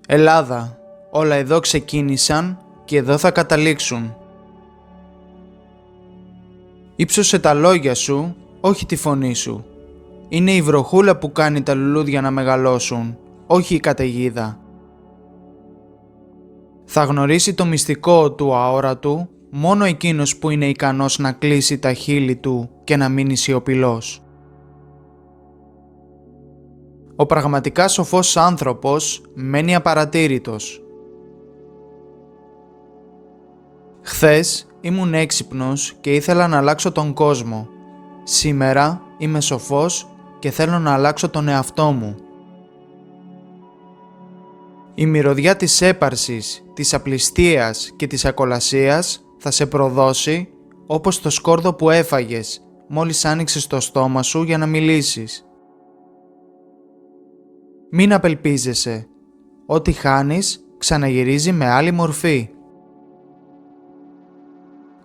Ελλάδα, όλα εδώ ξεκίνησαν και εδώ θα καταλήξουν. Ήψωσε τα λόγια σου, όχι τη φωνή σου. Είναι η βροχούλα που κάνει τα λουλούδια να μεγαλώσουν, όχι η καταιγίδα. Θα γνωρίσει το μυστικό του αόρατου μόνο εκείνος που είναι ικανός να κλείσει τα χείλη του και να μείνει σιωπηλός. Ο πραγματικά σοφός άνθρωπος μένει απαρατήρητος. Χθες ήμουν έξυπνος και ήθελα να αλλάξω τον κόσμο. Σήμερα είμαι σοφός και θέλω να αλλάξω τον εαυτό μου. Η μυρωδιά της έπαρσης, της απληστίας και της ακολασίας θα σε προδώσει όπως το σκόρδο που έφαγες μόλις άνοιξες το στόμα σου για να μιλήσεις. Μην απελπίζεσαι. Ό,τι χάνεις ξαναγυρίζει με άλλη μορφή.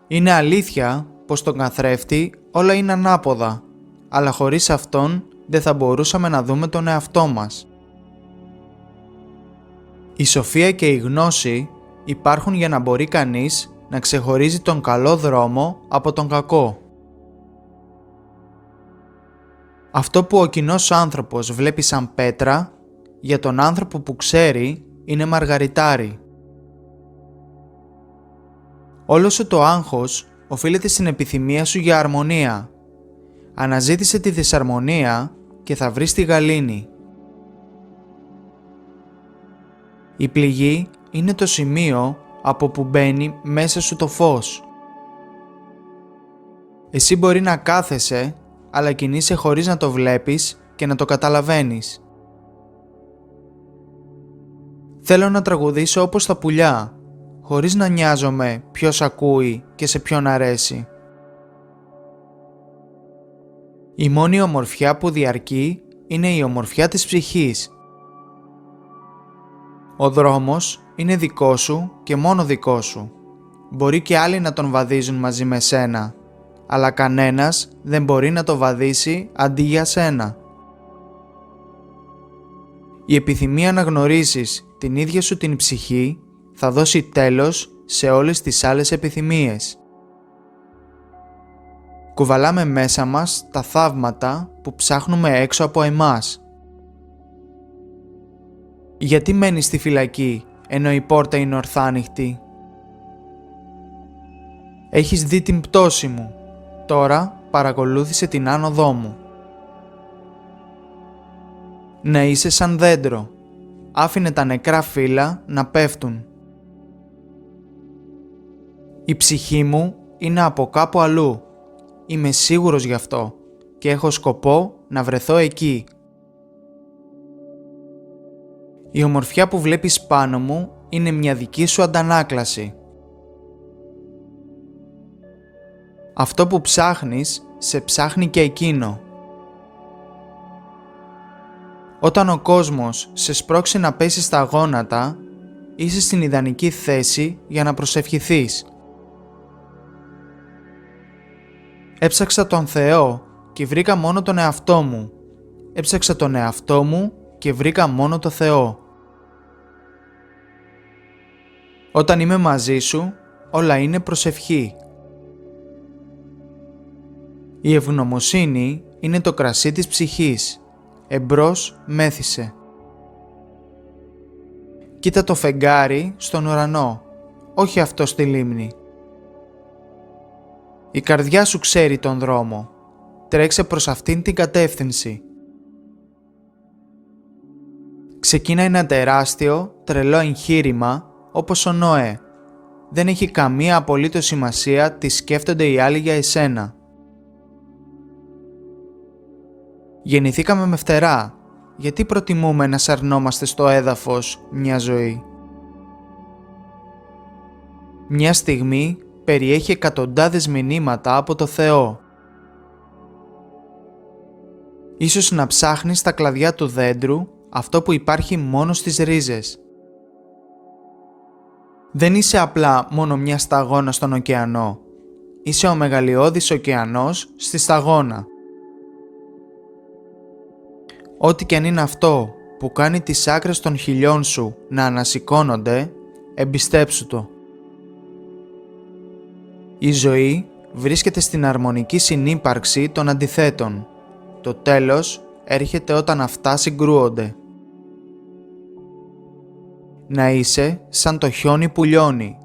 Είναι αλήθεια πως στον καθρέφτη όλα είναι ανάποδα, αλλά χωρίς αυτόν δεν θα μπορούσαμε να δούμε τον εαυτό μας. Η σοφία και η γνώση υπάρχουν για να μπορεί κανείς να ξεχωρίζει τον καλό δρόμο από τον κακό. Αυτό που ο κοινός άνθρωπος βλέπει σαν πέτρα, για τον άνθρωπο που ξέρει είναι μαργαριτάρι. Όλο σου το άγχος οφείλεται στην επιθυμία σου για αρμονία. Αναζήτησε τη δυσαρμονία και θα βρεις τη γαλήνη. Η πληγή είναι το σημείο από που μπαίνει μέσα σου το φως. Εσύ μπορεί να κάθεσαι, αλλά κινείσαι χωρίς να το βλέπεις και να το καταλαβαίνεις. Θέλω να τραγουδήσω όπως τα πουλιά, χωρίς να νοιάζομαι ποιος ακούει και σε ποιον αρέσει. Η μόνη ομορφιά που διαρκεί είναι η ομορφιά της ψυχής. Ο δρόμος είναι δικό σου και μόνο δικό σου. Μπορεί και άλλοι να τον βαδίζουν μαζί με σένα, αλλά κανένας δεν μπορεί να το βαδίσει αντί για σένα. Η επιθυμία να γνωρίσεις την ίδια σου την ψυχή θα δώσει τέλος σε όλες τις άλλες επιθυμίες. Κουβαλάμε μέσα μας τα θαύματα που ψάχνουμε έξω από εμάς. Γιατί μένεις στη φυλακή ενώ η πόρτα είναι ορθάνυχτη? Έχεις δει την πτώση μου, τώρα παρακολούθησε την άνοδό μου. Να είσαι σαν δέντρο, άφηνε τα νεκρά φύλλα να πέφτουν. Η ψυχή μου είναι από κάπου αλλού, είμαι σίγουρος γι' αυτό και έχω σκοπό να βρεθώ εκεί. Η ομορφιά που βλέπεις πάνω μου είναι μια δική σου αντανάκλαση. Αυτό που ψάχνεις, σε ψάχνει και εκείνο. Όταν ο κόσμος σε σπρώξει να πέσεις στα γόνατα, είσαι στην ιδανική θέση για να προσευχηθείς. Έψαξα τον Θεό και βρήκα μόνο τον εαυτό μου. Έψαξα τον εαυτό μου και βρήκα μόνο το Θεό. Όταν είμαι μαζί σου, όλα είναι προσευχή. Η ευγνωμοσύνη είναι το κρασί της ψυχής. Εμπρός μέθησε. Κοίτα το φεγγάρι στον ουρανό, όχι αυτό στη λίμνη. Η καρδιά σου ξέρει τον δρόμο. Τρέξε προς αυτήν την κατεύθυνση. Ξεκίνα ένα τεράστιο, τρελό εγχείρημα όπως ο Νόε. Δεν έχει καμία απολύτως σημασία τι σκέφτονται οι άλλοι για εσένα. Γεννηθήκαμε με φτερά. Γιατί προτιμούμε να σαρνόμαστε στο έδαφος μια ζωή? Μια στιγμή περιέχει εκατοντάδες μηνύματα από το Θεό. Ίσως να ψάχνεις στα κλαδιά του δέντρου αυτό που υπάρχει μόνο στις ρίζες. Δεν είσαι απλά μόνο μια σταγόνα στον ωκεανό. Είσαι ο μεγαλειώδης ωκεανός στη σταγόνα. Ό,τι και αν είναι αυτό, που κάνει τις άκρες των χιλιών σου να ανασηκώνονται, εμπιστέψου το. Η ζωή βρίσκεται στην αρμονική συνύπαρξη των αντιθέτων. Το τέλος έρχεται όταν αυτά συγκρούονται. Να είσαι σαν το χιόνι που λιώνει,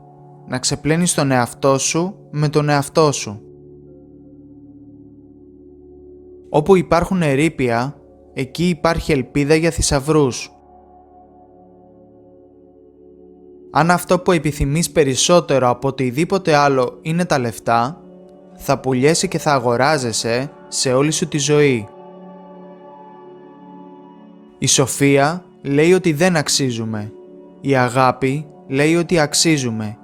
να ξεπλένεις τον εαυτό σου με τον εαυτό σου. Όπου υπάρχουν ερείπια, εκεί υπάρχει ελπίδα για θησαυρούς. Αν αυτό που επιθυμείς περισσότερο από οτιδήποτε άλλο είναι τα λεφτά, θα πουλιέσαι και θα αγοράζεσαι σε όλη σου τη ζωή. Η σοφία λέει ότι δεν αξίζουμε. Η αγάπη λέει ότι αξίζουμε.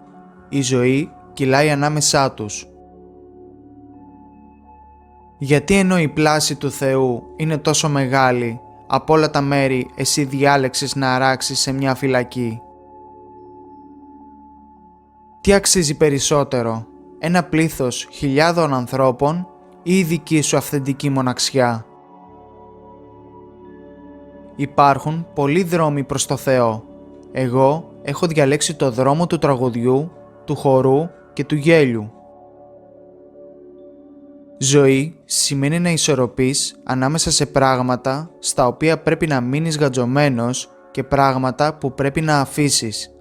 Η ζωή κυλάει ανάμεσά τους. Γιατί ενώ η πλάση του Θεού είναι τόσο μεγάλη, από όλα τα μέρη εσύ διάλεξες να αράξεις σε μια φυλακή? Τι αξίζει περισσότερο, ένα πλήθος χιλιάδων ανθρώπων ή η δική σου αυθεντική μοναξιά? Υπάρχουν πολλοί δρόμοι προς το Θεό. Εγώ έχω διαλέξει το δρόμο του τραγουδιού, του χορού και του γέλιου. Ζωή σημαίνει να ισορροπείς ανάμεσα σε πράγματα στα οποία πρέπει να μείνεις γαντζωμένος και πράγματα που πρέπει να αφήσεις.